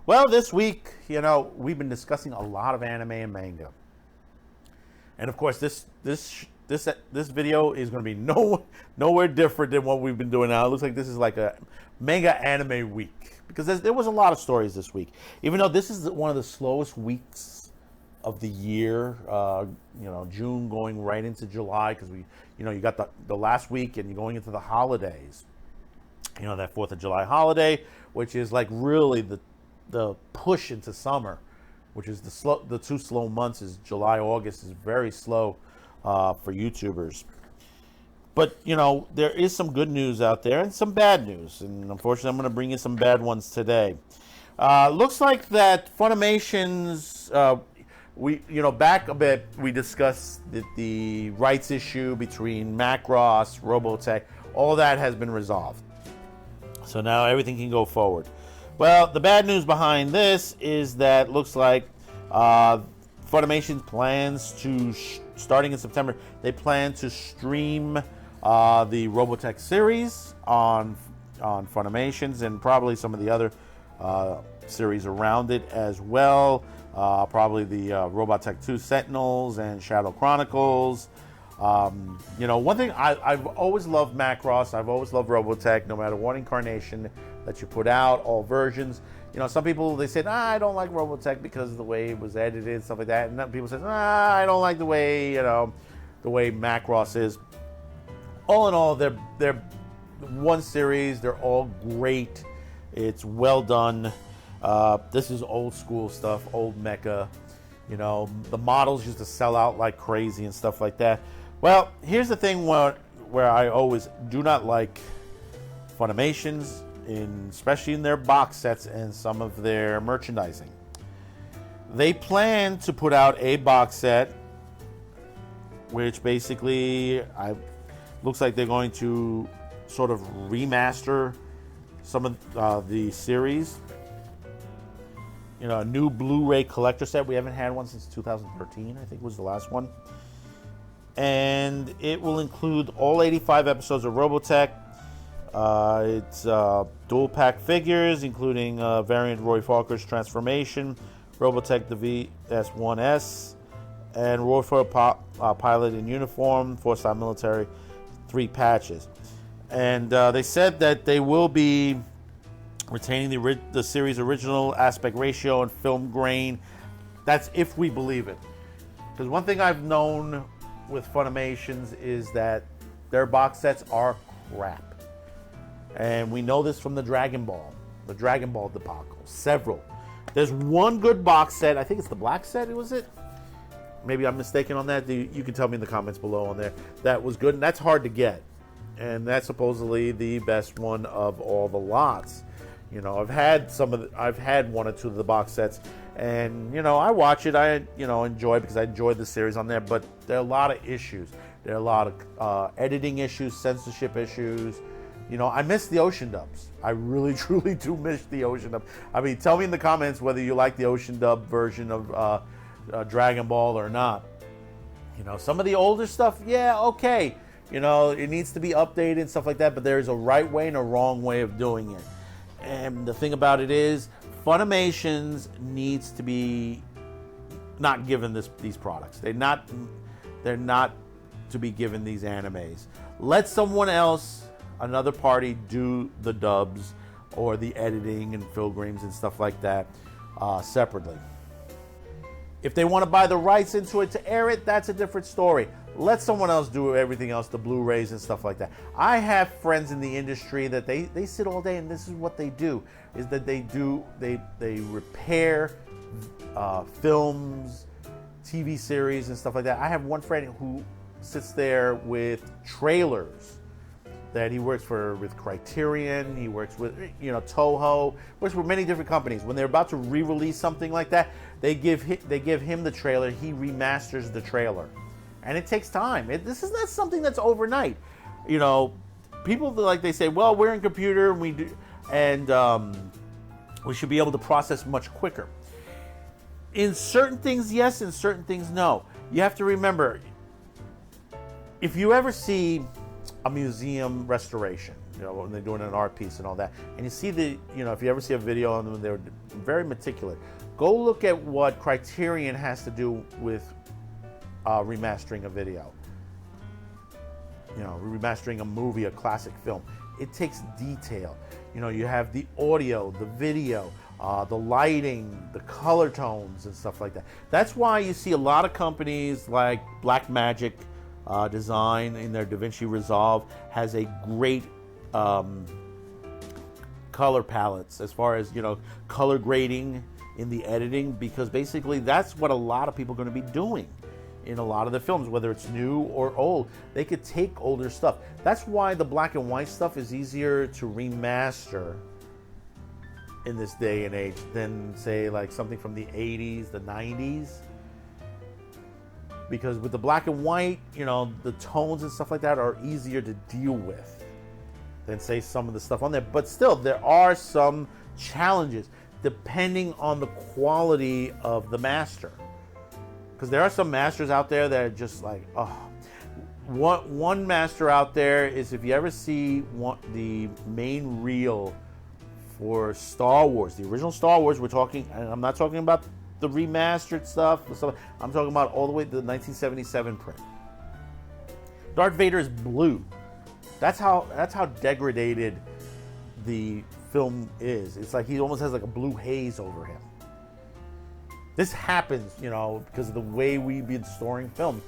Well, this week, we've been discussing a lot of anime and manga, and of course, this video is going to be nowhere different than what we've been doing now. It looks like this is like a manga anime week because there was a lot of stories this week. Even though this is one of the slowest weeks of the year, June going right into July because you got the last week and you're going into the holidays. That 4th of July holiday, which is like really the push into summer, which is the two slow months is July, August is very slow for YouTubers. But, there is some good news out there and some bad news. And unfortunately, I'm going to bring you some bad ones today. Looks like that Funimation's, back a bit, we discussed the rights issue between Macross, Robotech, all that has been resolved. So now everything can go forward. Well, the bad news behind this is that looks like Funimation's plans to, starting in September, they plan to stream the Robotech series on Funimation's and probably some of the other series around it as well. Probably the Robotech 2 Sentinels and Shadow Chronicles. One thing I've always loved Macross. I've always loved Robotech, no matter what incarnation that you put out, all versions. Some people, they said, I don't like Robotech because of the way it was edited, stuff like that. And then people said, I don't like the way, the way Macross is. All in all, they're one series. They're all great. It's well done. This is old school stuff, old mecha. The models used to sell out like crazy and stuff like that. Well, here's the thing where I always do not like Funimation's, especially in their box sets and some of their merchandising. They plan to put out a box set, which basically looks like they're going to sort of remaster some of the series. A new Blu-ray collector set. We haven't had one since 2013, I think was the last one. And it will include all 85 episodes of Robotech. It's dual pack figures, including variant Roy Falker's transformation, Robotech the VS-1S, and Roy Falker pilot in uniform, 4-star military, 3 patches. And they said that they will be retaining the series' original aspect ratio and film grain. That's if we believe it. Because one thing I've known with Funimation's is that their box sets are crap. And we know this from the Dragonball debacle. Several. There's one good box set. I think it's the black set, was it? Maybe I'm mistaken on that. You can tell me in the comments below on there. That was good, and that's hard to get. And that's supposedly the best one of all the lots. I've had one or two of the box sets, and I watch it. I enjoy because I enjoyed the series on there. But there are a lot of issues. There are a lot of editing issues, censorship issues. I miss the Ocean dubs. I really, truly do miss the Ocean dub. I mean, tell me in the comments whether you like the Ocean dub version of Dragon Ball or not. Some of the older stuff, yeah, okay. It needs to be updated and stuff like that. But there's a right way and a wrong way of doing it. And the thing about it is, Funimation's needs to be not given these products. They're not to be given these animes. Let someone else, another party, do the dubs or the editing and filmgrains and stuff like that separately. If they want to buy the rights into it to air it, that's a different story. Let someone else do everything else, the Blu-rays and stuff like that. I have friends in the industry that they sit all day, and this is what they do, is that they repair films, TV series and stuff like that. I have one friend who sits there with trailers that he works with Criterion, he works with Toho, works with many different companies. When they're about to re-release something like that, they give him the trailer, he remasters the trailer. And it takes time. This is not something that's overnight. People they say, well, we're in computer and we should be able to process much quicker. In certain things, yes. In certain things, no. You have to remember, if you ever see a museum restoration, You know, when they're doing an art piece and all that. And you see if you ever see a video on them, they're very meticulous. Go look at what Criterion has to do with remastering a video. You know, remastering a movie, a classic film. It takes detail. You know, you have the audio, the video, the lighting, the color tones, and stuff like that. That's why you see a lot of companies like Blackmagic Design in their DaVinci Resolve has a great color palettes as far as, you know, color grading in the editing, because basically that's what a lot of people are going to be doing in a lot of the films, whether it's new or old. They could take older stuff. That's why the black and white stuff is easier to remaster in this day and age than, say, like something from the 80s, the 90s. Because with the black and white, you know, the tones and stuff like that are easier to deal with than, say, some of the stuff on there. But still, there are some challenges depending on the quality of the master. Because there are some masters out there that are just like, oh. One master out there is, if you ever see the main reel for Star Wars, the original Star Wars, we're talking, and I'm not talking about the remastered stuff, I'm talking about all the way to the 1977 print. Darth Vader is blue. That's how degraded the film is. It's like he almost has like a blue haze over him. This happens, you know, because of the way we've been storing films.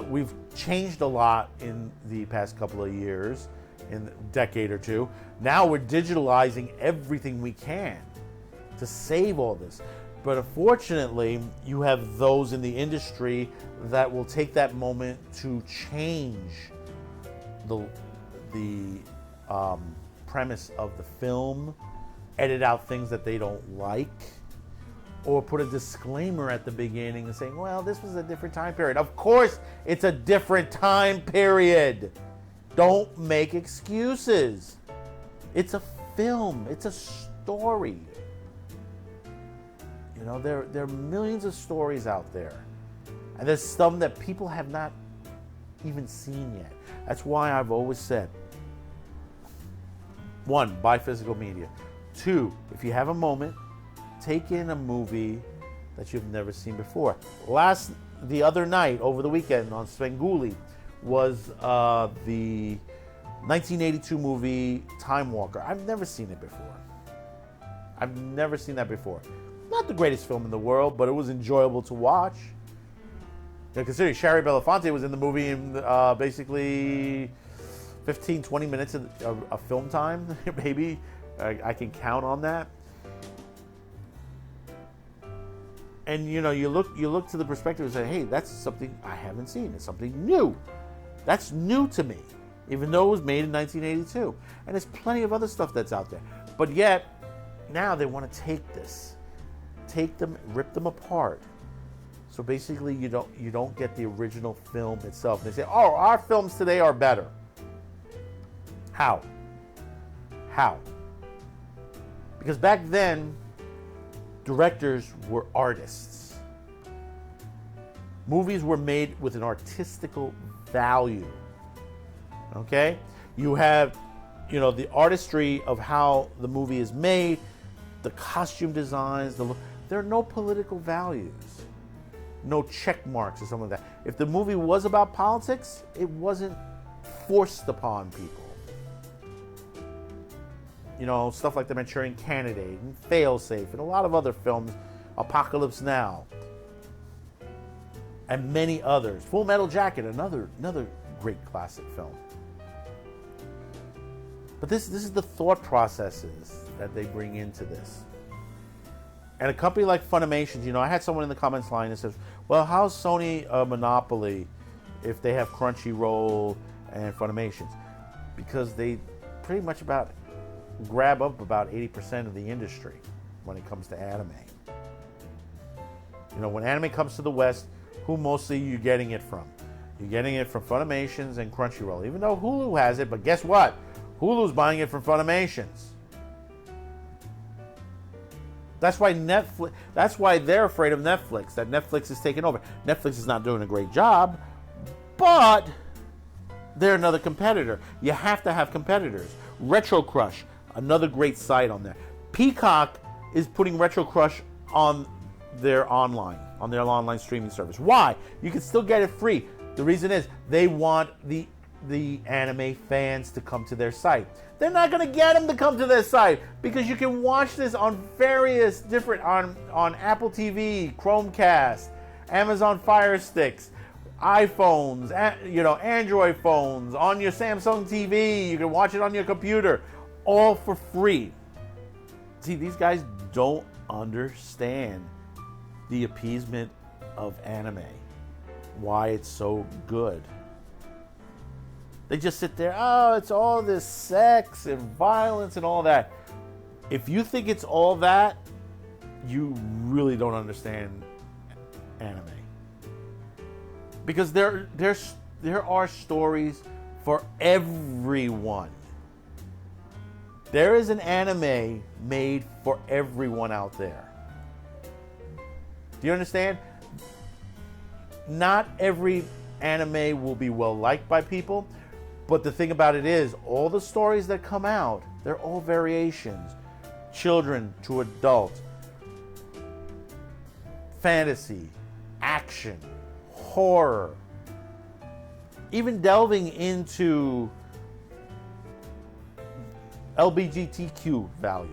We've changed a lot in the past couple of years, in a decade or two. Now we're digitalizing everything we can to save all this. But unfortunately, you have those in the industry that will take that moment to change the premise of the film, edit out things that they don't like, or put a disclaimer at the beginning and saying, well, this was a different time period. Of course, it's a different time period. Don't make excuses. It's a film. It's a story. You know, there are millions of stories out there. And there's some that people have not even seen yet. That's why I've always said, 1, buy physical media. 2, if you have a moment, take in a movie that you've never seen before. The other night, over the weekend on Svengoolie, was the 1982 movie Time Walker. I've never seen it before. I've never seen that before. Not the greatest film in the world, but it was enjoyable to watch. You know, considering Shari Belafonte was in the movie in basically 15, 20 minutes of film time, maybe. I can count on that. And you know, you look to the perspective and say, hey, that's something I haven't seen. It's something new. That's new to me, even though it was made in 1982. And there's plenty of other stuff that's out there. But yet, now they want to take them, rip them apart. So basically, you don't get the original film itself. They say, oh, our films today are better. How? Because back then, directors were artists. Movies were made with an artistical value. Okay? You have, you know, the artistry of how the movie is made, the costume designs, there are no political values. No check marks or something like that. If the movie was about politics, it wasn't forced upon people. You know, stuff like The Manchurian Candidate and Failsafe and a lot of other films, Apocalypse Now, and many others. Full Metal Jacket, another great classic film. But this is the thought processes that they bring into this. And a company like Funimation, you know, I had someone in the comments line that says, well, how's Sony a monopoly if they have Crunchyroll and Funimation? Because they pretty much grab up about 80% of the industry when it comes to anime. You know, when anime comes to the West, who mostly are you getting it from? You're getting it from Funimations and Crunchyroll, even though Hulu has it, but guess what? Hulu's buying it from Funimations. That's why they're afraid of Netflix, that Netflix is taking over. Netflix is not doing a great job, but they're another competitor. You have to have competitors. Retrocrush, another great site on there. Peacock is putting Retrocrush on their online streaming service. Why? You can still get it free. The reason is they want the anime fans to come to their site. They're not going to get them to come to their site because you can watch this on various different on Apple TV, Chromecast, Amazon Fire Sticks, iPhones, Android phones, on your Samsung TV. You can watch it on your computer, all for free. See, these guys don't understand the appeasement of anime, why it's so good. They just sit there, oh, it's all this sex and violence and all that. If you think it's all that, you really don't understand anime. Because there are stories for everyone. There is an anime made for everyone out there. Do you understand? Not every anime will be well liked by people, but the thing about it is, all the stories that come out, they're all variations. Children to adult, fantasy, action, horror, even delving into LGBTQ values,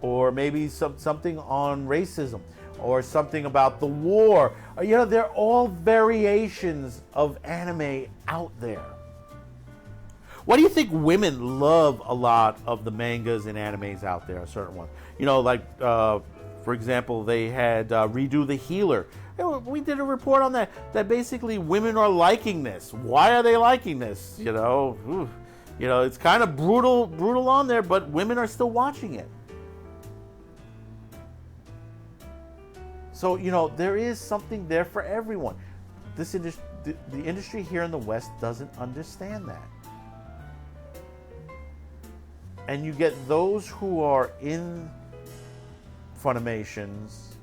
or maybe something on racism, or something about the war. They're all variations of anime out there. Why do you think women love a lot of the mangas and animes out there, a certain one? For example, they had Redo the Healer. We did a report on that basically women are liking this. Why are they liking this? It's kind of brutal on there, but women are still watching it. So, there is something there for everyone. The industry here in the West doesn't understand that. And you get those who are in Funimations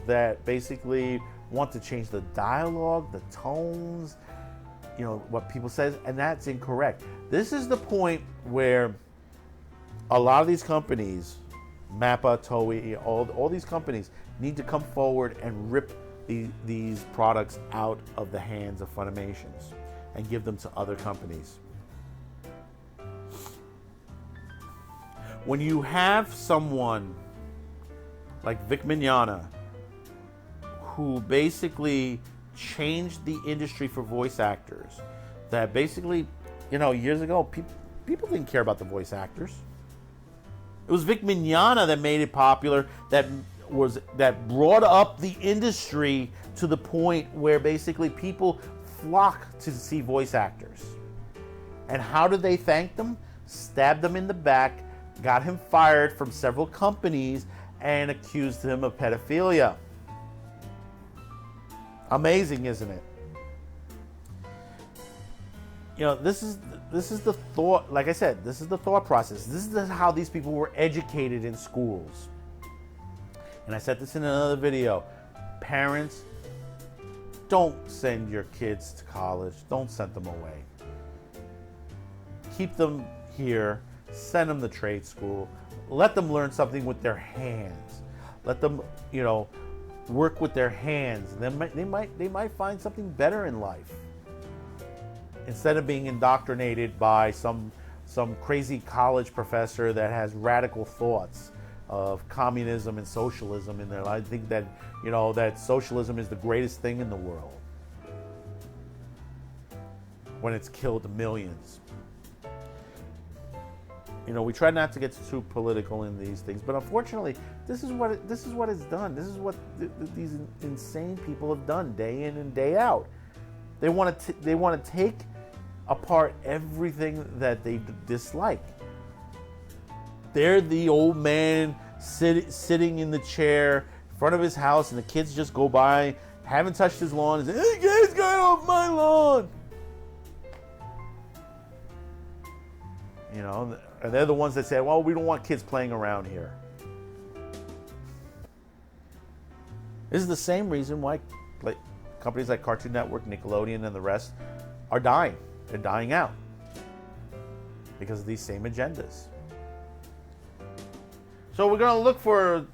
that basically want to change the dialogue, the tones, what people say, and that's incorrect. This is the point where a lot of these companies, Mappa, Toei, all these companies need to come forward and rip these products out of the hands of Funimations and give them to other companies. When you have someone like Vic Mignogna, who basically changed the industry for voice actors, that basically, years ago, people didn't care about the voice actors. It was Vic Mignogna that made it popular, that brought up the industry to the point where basically people flock to see voice actors. And how did they thank them? Stabbed them in the back, got him fired from several companies, and accused him of pedophilia. Amazing, isn't it? This is the thought. Like I said, this is the thought process. This is how these people were educated in schools. And I said this in another video. Parents, don't send your kids to college. Don't send them away. Keep them here. Send them to trade school. Let them learn something with their hands. Let them, work with their hands. They might find something better in life. Instead of being indoctrinated by some crazy college professor that has radical thoughts of communism and socialism in their life. I think that that socialism is the greatest thing in the world when it's killed millions. We try not to get too political in these things, but unfortunately, this is what it's done. This is what these insane people have done day in and day out. They want to take apart everything that they dislike. They're the old man sitting in the chair in front of his house, and the kids just go by, haven't touched his lawn, and say, "Hey guys, get off my lawn!" And they're the ones that say, "Well, we don't want kids playing around here." This is the same reason why companies like Cartoon Network, Nickelodeon, and the rest are dying. They're dying out because of these same agendas. So we're gonna look for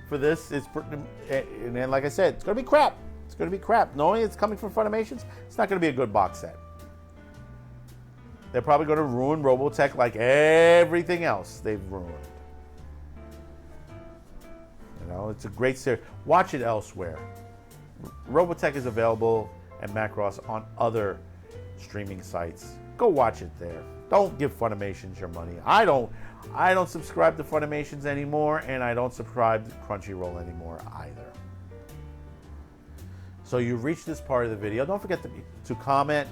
for this. And then, like I said, it's gonna be crap. It's gonna be crap. Knowing it's coming from Funimation, it's not gonna be a good box set. They're probably gonna ruin Robotech like everything else they've ruined. You know, it's a great series. Watch it elsewhere. Robotech is available at Macross on other streaming sites. Go watch it there. Don't give Funimations your money. I don't subscribe to Funimations anymore, and I don't subscribe to Crunchyroll anymore either. So you've reached this part of the video. Don't forget to comment,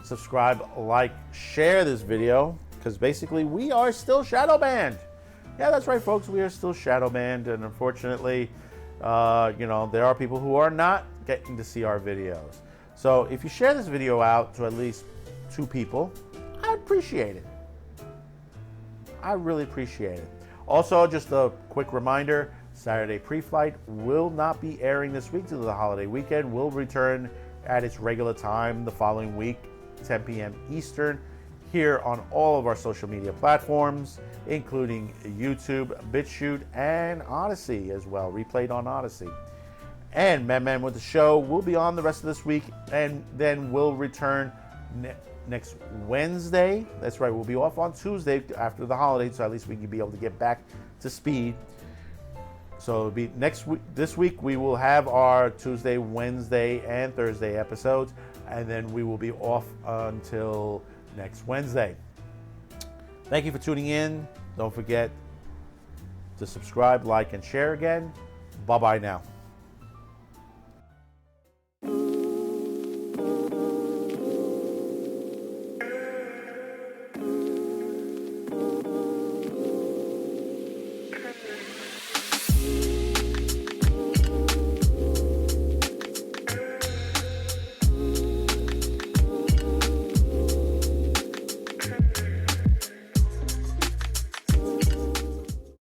subscribe, like, share this video, because basically we are still shadow banned. Yeah, that's right, folks. We are still shadow banned, and unfortunately, you know, there are people who are not getting to see our videos. So if you share this video out to at least 2 people, I appreciate it. I really appreciate it. Also, just a quick reminder, Saturday Pre-Flight will not be airing this week due to the holiday weekend. We'll return at its regular time the following week, 10 p.m. Eastern, here on all of our social media platforms, including YouTube, BitChute, and ODYSEE as well, replayed on ODYSEE. And Man with the Show will be on the rest of this week, and then we'll return next Wednesday. That's right, we'll be off on Tuesday after the holiday, so at least we can be able to get back to speed. So it'll be next week. This week we will have our Tuesday, Wednesday, and Thursday episodes, and then we will be off until next Wednesday. Thank you for tuning in. Don't forget to subscribe, like, and share again. Bye-bye now.